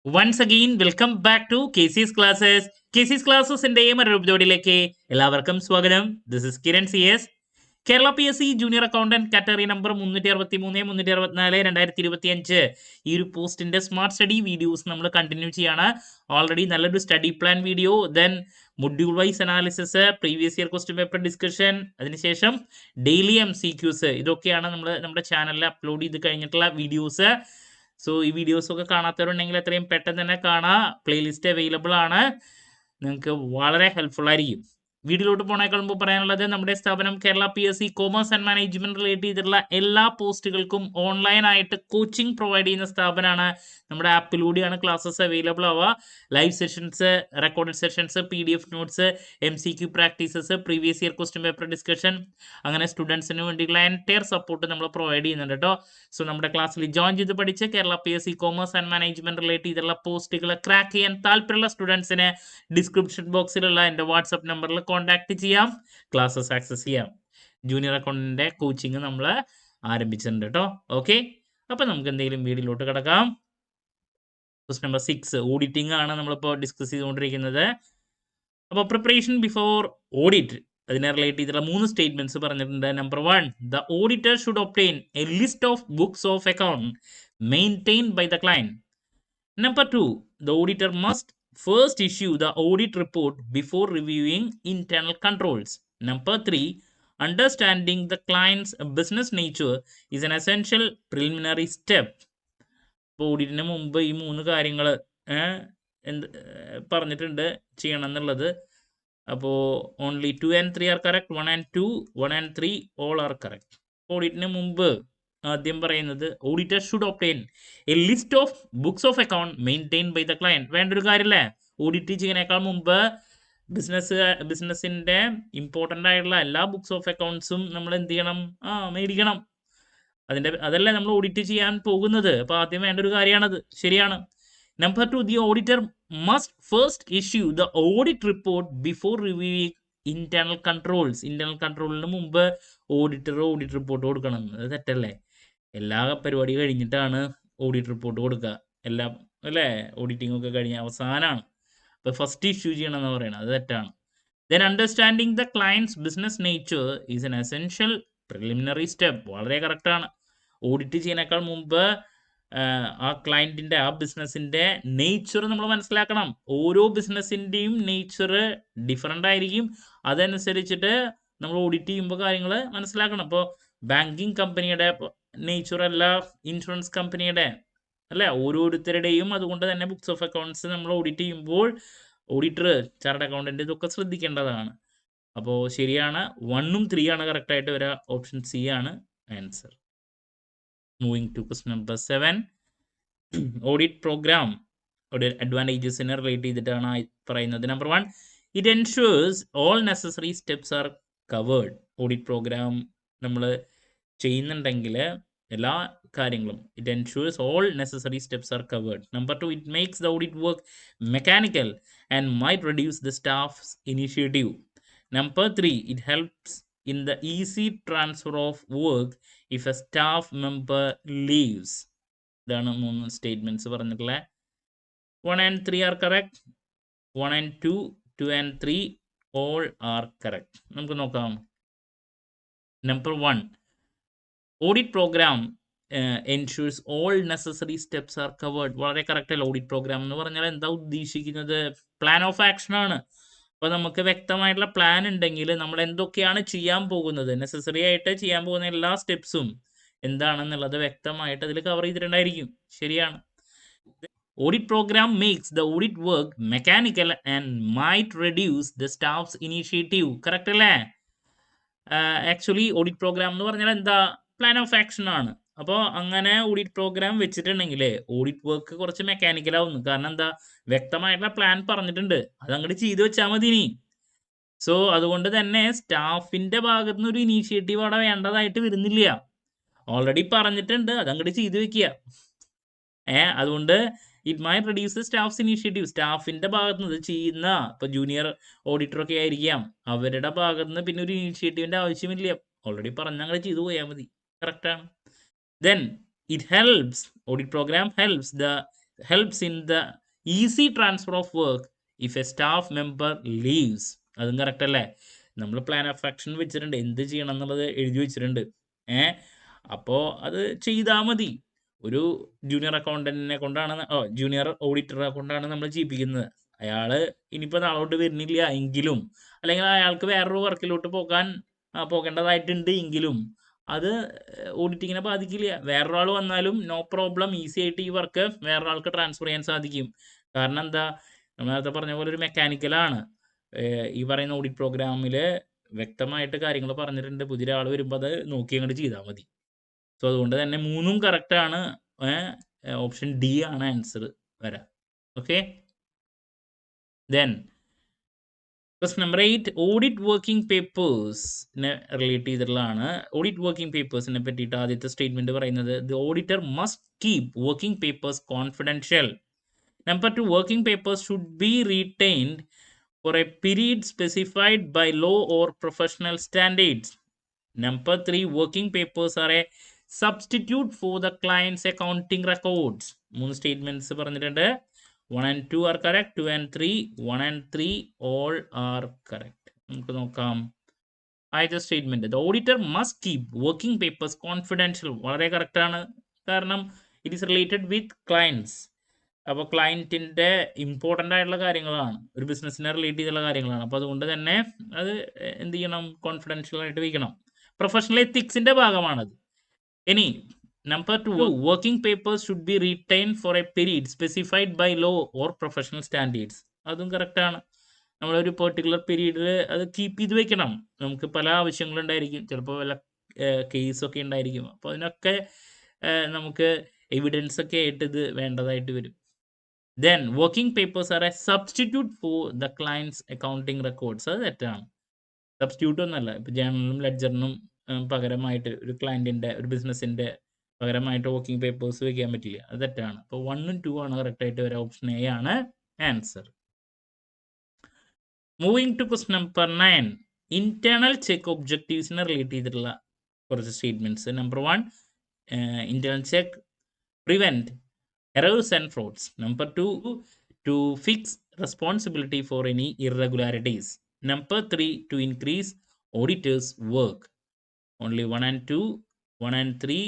Once again, welcome back to KC's Classes. KC's Classesന്റെ മറ്റൊരു എപ്പിസോഡിലേക്ക് എല്ലാവർക്കും സ്വാഗതം. This is Kiran CS. Kerala PSC junior accountant category number 363 364 2025 ഈ ഒരു പോസ്റ്റിന്റെ സ്മാർട്ട് സ്റ്റഡി വീഡിയോസ് നമ്മൾ കണ്ടിന്യൂ ചെയ്യാണ്. ഓൾറെഡി നല്ലൊരു study plan video, then module wise analysis, previous year question paper discussion, അതിനുശേഷം ഡെയിലി MCQs, ഇതൊക്കെയാണ് നമ്മൾ നമ്മുടെ ചാനലിൽ അപ്ലോഡ് ചെയ്ത് കഴിഞ്ഞിട്ടുള്ള വീഡിയോസ്. സോ ഈ വീഡിയോസ് ഒക്കെ കാണാത്തവരുണ്ടെങ്കിൽ എത്രയും പെട്ടെന്ന് തന്നെ കാണാം. പ്ലേലിസ്റ്റ് അവൈലബിൾ ആണ്, നിങ്ങൾക്ക് വളരെ ഹെൽപ്ഫുൾ ആയിരിക്കും. വീഡിയോയിലോട്ട് പോണേക്കാൾ മുമ്പ് പറയാനുള്ളത്, നമ്മുടെ സ്ഥാപനം Kerala PSC commerce and management relate ചെയ്തിട്ടുള്ള എല്ലാ പോസ്റ്റുകൾക്കും ഓൺലൈനായിട്ട് കോച്ചിങ് പ്രൊവൈഡ് ചെയ്യുന്ന സ്ഥാപനമാണ്. നമ്മുടെ ആപ്പിലൂടെയാണ് ക്ലാസ്സസ് അവൈലബിൾ ആവുക. Live sessions, recorded sessions, PDF notes, MCQ practices, previous year question paper discussion, അങ്ങനെ സ്റ്റുഡൻസിന് വേണ്ടിയുള്ള എൻറ്റയർ സപ്പോർട്ട് നമ്മൾ പ്രൊവൈഡ് ചെയ്യുന്നുണ്ട് കേട്ടോ. സോ നമ്മുടെ ക്ലാസ്സിൽ ജോയിൻ ചെയ്ത് പഠിച്ച് Kerala PSC commerce and management relate ചെയ്തിട്ടുള്ള പോസ്റ്റുകൾ ക്രാക്ക് ചെയ്യാൻ താല്പര്യമുള്ള സ്റ്റുഡൻസിന് ഡിസ്ക്രിപ്ഷൻ ബോക്സിലുള്ള എൻ്റെ വാട്സപ്പ് നമ്പറിൽ കോൺടാക്ട് ചെയ്യാം, ക്ലാസ്സസ് ആക്സസ് ചെയ്യാം. ജൂനിയർ അക്കൗണ്ടിൻ്റെ കോച്ചിങ് നമ്മൾ ആരംഭിച്ചിട്ടുണ്ട് കേട്ടോ. ഓക്കെ, അപ്പം നമുക്ക് എന്തെങ്കിലും വീഡിയോയിലോട്ട് കിടക്കാം. ക്വസ്റ്റ്യൻ നമ്പർ 6 ഓഡിറ്റിംഗ് ആണ് നമ്മളിപ്പോൾ ഡിസ്കസ് ചെയ്തുകൊണ്ടിരിക്കുന്നത്. അപ്പോൾ പ്രിപ്പറേഷൻ ബിഫോർ ഓഡിറ്റ്, അതിനെ റിലേറ്റ് ചെയ്തിട്ടുള്ള 3 സ്റ്റേറ്റ്മെന്റ്സ് പറഞ്ഞിട്ടുണ്ട്. Number 1, the auditor should obtain a list of books of account maintained by the client. Number 2, the auditor must first issue the audit report before reviewing internal controls. Number 3, understanding the client's business nature is an essential preliminary step. അപ്പോൾ ഓഡിറ്റിന് മുമ്പ് ഈ 3 കാര്യങ്ങൾ പറഞ്ഞിട്ടുണ്ട് ചെയ്യണം എന്നുള്ളത്. അപ്പോൾ only 2 and 3 are correct, 1 and 2, 1 and 3 all are correct. ഓഡിറ്റിന് മുമ്പ് ആദ്യം പറയുന്നത് auditor should obtain a list of books of account maintain by the client. വേണ്ടൊരു കാര്യമല്ലേ, ഓഡിറ്റ് ചെയ്യുന്നതിനേക്കാൾ മുമ്പ് ബിസിനസ്സിൻ്റെ ഇമ്പോർട്ടൻ്റ് ആയിട്ടുള്ള എല്ലാ ബുക്സ് ഓഫ് അക്കൗണ്ട്സും നമ്മൾ എന്ത് ചെയ്യണം, മേടിക്കണം. അതല്ലേ നമ്മൾ ഓഡിറ്റ് ചെയ്യാൻ പോകുന്നത്. അപ്പോൾ ആദ്യം വേണ്ട ഒരു കാര്യമാണത്, ശരിയാണ്. Number 2, the auditor must first issue the audit report before reviewing internal controls. Internal കൺട്രോളിന് മുമ്പ് ഓഡിറ്റർ ഓഡിറ്റ് റിപ്പോർട്ട് കൊടുക്കണം. അത് തെറ്റല്ലേ? എല്ലാ പരിപാടി കഴിഞ്ഞിട്ടാണ് ഓഡിറ്റ് റിപ്പോർട്ട് കൊടുക്കുക, എല്ലാം അല്ലേ? ഓഡിറ്റിംഗ് ഒക്കെ കഴിഞ്ഞ അവസാനമാണ്. അപ്പോൾ ഫസ്റ്റ് ഇഷ്യൂ ചെയ്യണം എന്ന് പറയണം, അത് തെറ്റാണ്. Then understanding the clients business nature is N essential preliminary step. വളരെ കറക്റ്റാണ്. ഓഡിറ്റ് ചെയ്യുന്നതിനേക്കാൾ മുമ്പ് ആ ക്ലയൻറ്റിൻ്റെ, ആ ബിസിനസ്സിൻ്റെ നേച്ചർ നമ്മൾ മനസ്സിലാക്കണം. ഓരോ ബിസിനസ്സിൻ്റെയും നേച്ചർ ഡിഫറെൻ്റ് ആയിരിക്കും. അതനുസരിച്ചിട്ട് നമ്മൾ ഓഡിറ്റ് ചെയ്യുമ്പോൾ കാര്യങ്ങൾ മനസ്സിലാക്കണം. അപ്പോൾ ബാങ്കിങ് കമ്പനിയുടെ നേച്ചർ അല്ല ഇൻഷുറൻസ് കമ്പനിയുടെ, അല്ലേ? ഓരോരുത്തരുടെയും. അതുകൊണ്ട് തന്നെ ബുക്സ് ഓഫ് അക്കൗണ്ട്സ് നമ്മൾ ഓഡിറ്റ് ചെയ്യുമ്പോൾ ഓഡിറ്റർ, ചാർട്ടേഡ് അക്കൗണ്ടന്റ് ഇതൊക്കെ ശ്രദ്ധിക്കേണ്ടതാണ്. അപ്പോൾ ശരിയാണ്, 1ഉം 3 ആണ് കറക്റ്റായിട്ട് വരിക. ഓപ്ഷൻ C ആണ് answer. Moving to question number 7, audit program അഡ്വാൻറ്റേജസിനെ റിലേറ്റ് ചെയ്തിട്ടാണ് പറയുന്നത്. Number 1, it ensures all necessary steps are covered. Audit program നമ്മൾ ചെയ്യുന്നുണ്ടെങ്കിൽ എല്ലാ കാര്യങ്ങളും, it ensures all necessary steps are covered. Number 2, it makes the audit work mechanical and might reduce the staffs initiative. Number 3, it helps in the easy transfer of work if a staff member leaves. ഇതാണ് 3 statements പറഞ്ഞിട്ടുള്ളത്. 1 and 3 are correct. 1 and 2, 2 and 3 all are correct. നമുക്ക് നോക്കാം. Number 1, audit program ensures all necessary steps are covered. വളരെ correct അല്ല. Audit program എന്ന് പറഞ്ഞാൽ എന്താ ഉദ്ദേശിക്കുന്നത്? പ്ലാൻ ഓഫ് ആക്ഷൻ ആണ്. അപ്പോൾ നമുക്ക് വ്യക്തമായിട്ടുള്ള പ്ലാൻ ഉണ്ടെങ്കിൽ നമ്മൾ എന്തൊക്കെയാണ് ചെയ്യാൻ പോകുന്നത്, നെസസറി ആയിട്ട് ചെയ്യാൻ പോകുന്ന എല്ലാ സ്റ്റെപ്സും എന്താണെന്നുള്ളത് വ്യക്തമായിട്ട് അതിൽ കവർ ചെയ്തിട്ടുണ്ടായിരിക്കും. ശരിയാണ്. Audit program makes the audit work mechanical and might reduce the staff's initiative. Correct അല്ലേ? ആക്ച്വലി ഓഡിറ്റ് പ്രോഗ്രാം എന്ന് പറഞ്ഞാൽ എന്താ? പ്ലാൻ ഓഫ് ആക്ഷൻ ആണ്. അപ്പോൾ അങ്ങനെ ഓഡിറ്റ് പ്രോഗ്രാം വെച്ചിട്ടുണ്ടെങ്കിൽ ഓഡിറ്റ് വർക്ക് കുറച്ച് മെക്കാനിക്കൽ ആവുന്നു. കാരണം എന്താ? വ്യക്തമായിട്ടുള്ള പ്ലാൻ പറഞ്ഞിട്ടുണ്ട്, അത് അങ്ങോട്ട് ചെയ്തു വെച്ചാൽ മതി ഇനി. സോ അതുകൊണ്ട് തന്നെ സ്റ്റാഫിൻ്റെ ഭാഗത്തു നിന്ന് ഒരു ഇനീഷ്യേറ്റീവ് അവിടെ വേണ്ടതായിട്ട് വരുന്നില്ല. ഓൾറെഡി പറഞ്ഞിട്ടുണ്ട്, അത് അങ്ങോട്ട് ചെയ്തു വെക്കുക. അതുകൊണ്ട് it might reduce staff's initiative. സ്റ്റാഫിൻ്റെ ഭാഗത്ത് നിന്ന് ചെയ്യുന്ന, ഇപ്പോൾ ജൂനിയർ ഓഡിറ്ററൊക്കെ ആയിരിക്കാം, അവരുടെ ഭാഗത്ത് നിന്ന് പിന്നെ ഒരു ഇനീഷ്യേറ്റീവിൻ്റെ ആവശ്യമില്ല. ഓൾറെഡി പറഞ്ഞങ്ങനെ ചെയ്തു പോയാൽ മതി. കറക്റ്റാണ്. Then it helps, audit program helps the helps in the easy transfer of work if a staff member leaves. അതും കറക്റ്റ് അല്ലേ? നമ്മൾ പ്ലാൻ ഓഫ് ആക്ഷൻ വെച്ചിട്ടുണ്ട്, എന്ത് ചെയ്യണം എന്നുള്ളത് എഴുതി വെച്ചിട്ടുണ്ട്. അപ്പോൾ അത് ചെയ്താൽ മതി. ഒരു ജൂനിയർ അക്കൗണ്ടന്റിനെ കൊണ്ടാണ് ജൂനിയർ ഓഡിറ്ററെ കൊണ്ടാണ് നമ്മൾ ചെയ്യിപ്പിക്കുന്നത്. അയാൾ ഇനിയിപ്പോൾ നാളോട്ട് വരുന്നില്ല എങ്കിലും, അല്ലെങ്കിൽ അയാൾക്ക് വേറൊരു വർക്കിലോട്ട് പോകേണ്ടതായിട്ടുണ്ട് എങ്കിലും അത് ഓഡിറ്റിങ്ങിനെ ബാധിക്കില്ല. വേറൊരാൾ വന്നാലും നോ പ്രോബ്ലം, ഈസി ആയിട്ട് ഈ വർക്ക് വേറൊരാൾക്ക് ട്രാൻസ്ഫർ ചെയ്യാൻ സാധിക്കും. കാരണം എന്താ, നമ്മൾ നേരത്തെ പറഞ്ഞ പോലെ ഒരു മെക്കാനിക്കലാണ്. ഈ പറയുന്ന ഓഡിറ്റ് പ്രോഗ്രാമിൽ വ്യക്തമായിട്ട് കാര്യങ്ങൾ പറഞ്ഞിട്ടുണ്ട്. പുതിയ ഒരാൾ വരുമ്പോൾ അത് നോക്കി അങ്ങോട്ട് ചെയ്താൽ മതി. സോ അതുകൊണ്ട് തന്നെ 3ഉം കറക്റ്റാണ്. ഓപ്ഷൻ ഡി ആണ് ആൻസർ വരാം. Okay, then question number 8, audit working പേപ്പേഴ്സിനെ റിലേറ്റ് ചെയ്തിട്ടുള്ളതാണ്. ഓഡിറ്റ് വർക്കിംഗ് പേപ്പേഴ്സിനെ പറ്റിയിട്ട് ആദ്യത്തെ സ്റ്റേറ്റ്മെന്റ് പറയുന്നത്, the auditor must keep working papers confidential. Number 2, working papers should be retained for a period specified by law or professional standards. Number 3, working papers are a substitute for the client's accounting records. 3 statements പറഞ്ഞിട്ടുണ്ട്. 1 and 2 are correct. 2 and 3, 1 and 3 all are correct. നമുക്ക് നോക്കാം ആദ്യത്തെ statement, the auditor must keep working papers confidential. വളരെ correct ആണ്. കാരണം it is related with clients. അപ്പോൾ ക്ലയൻറ്റിൻ്റെ important ആയിട്ടുള്ള കാര്യങ്ങളാണ്, ഒരു ബിസിനസ്സിനെ റിലേറ്റ് ചെയ്തുള്ള കാര്യങ്ങളാണ്. അപ്പോൾ അതുകൊണ്ട് തന്നെ അത് എന്ത് ചെയ്യണം, കോൺഫിഡൻഷ്യൽ ആയിട്ട് വയ്ക്കണം. പ്രൊഫഷണൽ എത്തിക്സിൻ്റെ ഭാഗമാണത്. ഇനി number 2, working papers should be retain for a period specified by law or professional standards. അതും കറക്റ്റാണ്. നമ്മളൊരു പെർട്ടിക്കുലർ പീരീഡിൽ അത് കീപ്പ് ചെയ്ത് വെക്കണം. നമുക്ക് പല ആവശ്യങ്ങളുണ്ടായിരിക്കും, ചിലപ്പോൾ വല്ല കേസൊക്കെ ഉണ്ടായിരിക്കും. അപ്പോൾ അതിനൊക്കെ നമുക്ക് എവിഡൻസ് ഒക്കെ ആയിട്ട് ഇത് വേണ്ടതായിട്ട് വരും. Then working papers are a substitute for the client's accounting records. അത് തെറ്റാണ്. സബ്സ്റ്റിറ്റ്യൂട്ട് ഒന്നല്ല. ഇപ്പോൾ ജേണലിനും ലെഡ്ജറിനും പകരമായിട്ട് ഒരു ക്ലയൻറ്റിൻ്റെ, ഒരു ബിസിനസ്സിൻ്റെ പകരമായിട്ട് വർക്കിംഗ് പേപ്പേഴ്സ് വയ്ക്കാൻ പറ്റില്ല. അത് തെറ്റാണ്. അപ്പോൾ 1ഉം 2 ആണ് കറക്റ്റായിട്ട് വരാം. ഓപ്ഷൻ എ ആണ് answer. Moving to question number 9, internal check ഒബ്ജക്റ്റീവ്സിനെ റിലേറ്റ് ചെയ്തിട്ടുള്ള കുറച്ച് statements. Number 1, internal check prevent errors and frauds. Number 2, to fix responsibility for any irregularities. Number 3, to increase auditors' work. Only 1 and 2, 1 and 3,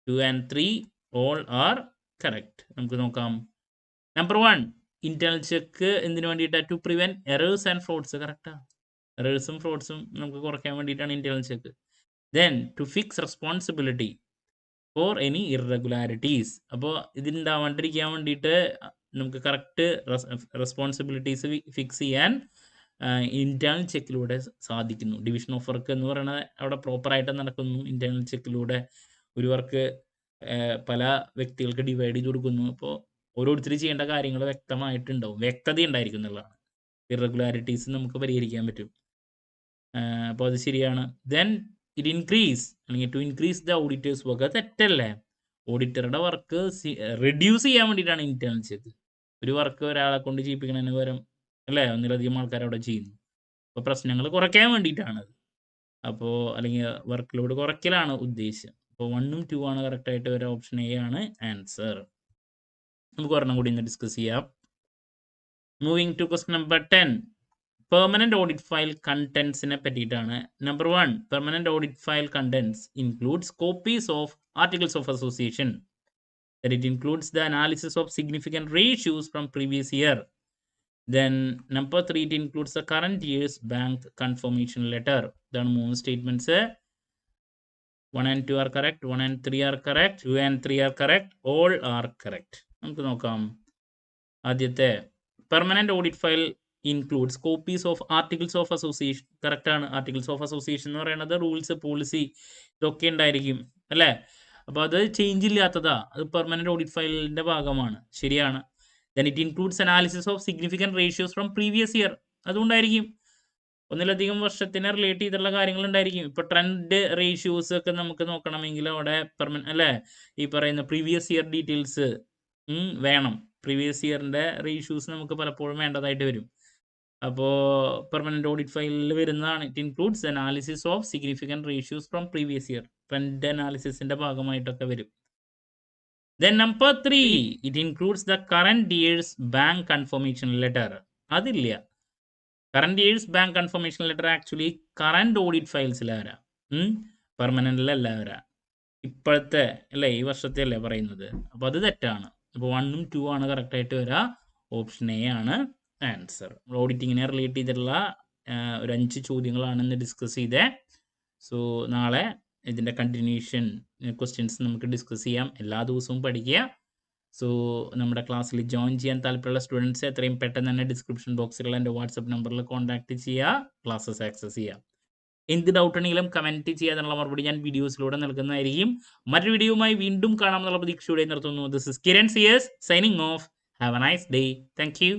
2 and 3 all are correct. നമുക്ക് നോക്കാം. Number 1, internal check എന്തിനു വേണ്ടിയിട്ടാണ്? To prevent errors and frauds. കറക്റ്റാണ്. എറേഴ്സും ഫ്രോഡ്സും നമുക്ക് കുറയ്ക്കാൻ വേണ്ടിയിട്ടാണ് internal check. Then to fix responsibility for any irregularities. അപ്പോൾ ഇതിനുണ്ടാവാണ്ടിരിക്കാൻ വേണ്ടിയിട്ട് നമുക്ക് കറക്റ്റ് റെസ്പോൺസിബിലിറ്റീസ് ഫിക്സ് ചെയ്യാൻ ഇന്റേണൽ ചെക്കിലൂടെ സാധിക്കുന്നു. ഡിവിഷൻ ഓഫ് വർക്ക് എന്ന് പറയുന്നത് അവിടെ പ്രോപ്പറായിട്ട് നടക്കുന്നു. ഇന്റേണൽ ചെക്കിലൂടെ ഒരു വർക്ക് പല വ്യക്തികൾക്ക് ഡിവൈഡ് ചെയ്ത് കൊടുക്കുന്നു. അപ്പോൾ ഓരോരുത്തർ ചെയ്യേണ്ട കാര്യങ്ങൾ വ്യക്തമായിട്ടുണ്ടാവും, വ്യക്തത ഉണ്ടായിരിക്കും എന്നുള്ളതാണ്. ഇറഗുലാരിറ്റീസ് നമുക്ക് പരിഹരിക്കാൻ പറ്റും. അപ്പോൾ അത് ശരിയാണ്. ദെൻ ഇറ്റ് ഇൻക്രീസ്, അല്ലെങ്കിൽ to increase the auditors work. അത് തെറ്റല്ലേ? ഓഡിറ്ററുടെ വർക്ക് റെഡ്യൂസ് ചെയ്യാൻ വേണ്ടിയിട്ടാണ് ഇന്റേണൽ ചെക്ക്. ഒരു വർക്ക് ഒരാളെ കൊണ്ട് ചെയ്യിപ്പിക്കുന്നതിന് പകരം അല്ലേ ഒന്നിലധികം ആൾക്കാർ അവിടെ ചെയ്യുന്നു. അപ്പോൾ പ്രശ്നങ്ങൾ കുറയ്ക്കാൻ വേണ്ടിയിട്ടാണത്. അപ്പോൾ അല്ലെങ്കിൽ വർക്ക് ലോഡ് കുറയ്ക്കലാണ് ഉദ്ദേശം. അപ്പോൾ 1ഉം 2 ആണ് കറക്റ്റായിട്ട് വരാം. ഓപ്ഷൻ എ ആണ് ആൻസർ. നമുക്ക് ഒരെണ്ണം കൂടി ഇന്ന് ഡിസ്കസ് ചെയ്യാം. Moving to question number 10, permanent audit file കണ്ടന്റ്സിനെ പറ്റിയിട്ടാണ്. Number 1, permanent audit file contents includes copies of articles of association. That it includes the analysis of significant ratios from previous year. Then number 3, it includes the current year's bank confirmation letter. Then 3 statements. 1 and 2 are correct. 1 and 3 are correct. 2 and 3 are correct. All are correct. നമുക്ക് നോക്കാം. ആദ്യത്തെ permanent audit file includes copies of articles of association. കറക്റ്റാണ്. Articles of association എന്ന് പറയുന്നത് rules, policy ഇതൊക്കെ ഉണ്ടായിരിക്കും അല്ലേ? അപ്പോൾ അത് ചേഞ്ച് ഇല്ലാത്തതാ, അത് പെർമനന്റ് ഓഡിറ്റ് ഫയലിന്റെ ഭാഗമാണ്. ശരിയാണ്. Then it includes analysis of significant ratios from previous year. അതുകൊണ്ടായിരിക്കും. ഒന്നിലധികം വർഷത്തിനെ റിലേറ്റ് ചെയ്തിട്ടുള്ള കാര്യങ്ങൾ ഉണ്ടായിരിക്കും. ഇപ്പോൾ ട്രെൻഡ് റേഷ്യോസ് ഒക്കെ നമുക്ക് നോക്കണമെങ്കിൽ അവിടെ അല്ലേ ഈ പറയുന്ന പ്രീവിയസ് ഇയർ ഡീറ്റെയിൽസ് വേണം. പ്രീവിയസ് ഇയറിൻ്റെ റേഷ്യൂസ് നമുക്ക് പലപ്പോഴും വേണ്ടതായിട്ട് വരും. അപ്പോൾ പെർമനന്റ് ഓഡിറ്റ് ഫയലിൽ വരുന്നതാണ്. It includes analysis of significant ratios from previous year. Trend അനാലിസിസിന്റെ ഭാഗമായിട്ടൊക്കെ വരും. Then number 3, it includes the current year's bank confirmation letter. അതില്ല. Current year's bank confirmation letter actually current audit ഫയൽസിൽ വരാം, പെർമനന്റിലല്ല വരാം. ഇപ്പോഴത്തെ അല്ലേ, ഈ വർഷത്തെ അല്ലേ പറയുന്നത്. അപ്പോൾ അത് തെറ്റാണ്. അപ്പോൾ 1ഉം 2 ആണ് കറക്റ്റായിട്ട് വരിക. ഓപ്ഷൻ എ ആണ് ആൻസർ. ഓഡിറ്റിങ്ങിനെ റിലേറ്റ് ചെയ്തിട്ടുള്ള ഒരു 5 ചോദ്യങ്ങളാണ് ഇന്ന് ഡിസ്കസ് ചെയ്തത്. സോ നാളെ ഇതിൻ്റെ കണ്ടിന്യൂഷൻ ക്വസ്റ്റ്യൻസ് നമുക്ക് ഡിസ്കസ് ചെയ്യാം. എല്ലാ ദിവസവും പഠിക്കുക. സോ നമ്മുടെ ക്ലാസ്സിൽ ജോയിൻ ചെയ്യാൻ താല്പര്യമുള്ള സ്റ്റുഡൻസ് എത്രയും പെട്ടെന്ന് തന്നെ ഡിസ്ക്രിപ്ഷൻ ബോക്സിലുള്ള എൻ്റെ വാട്സപ്പ് നമ്പറിൽ കോൺടാക്ട് ചെയ്യുക, ക്ലാസ്സസ് ആക്സസ് ചെയ്യുക. എന്ത് ഡൗട്ട് ഉണ്ടെങ്കിലും കമൻറ്റ് ചെയ്യാനുള്ള മറുപടി ഞാൻ വീഡിയോസിലൂടെ നൽകുന്നതായിരിക്കും. മറ്റൊരു വീഡിയോയുമായി വീണ്ടും കാണാമെന്നുള്ള പ്രതീക്ഷയോടെ നിർത്തുന്നു. This is Kiran Sears signing off. Have a nice day. Thank U.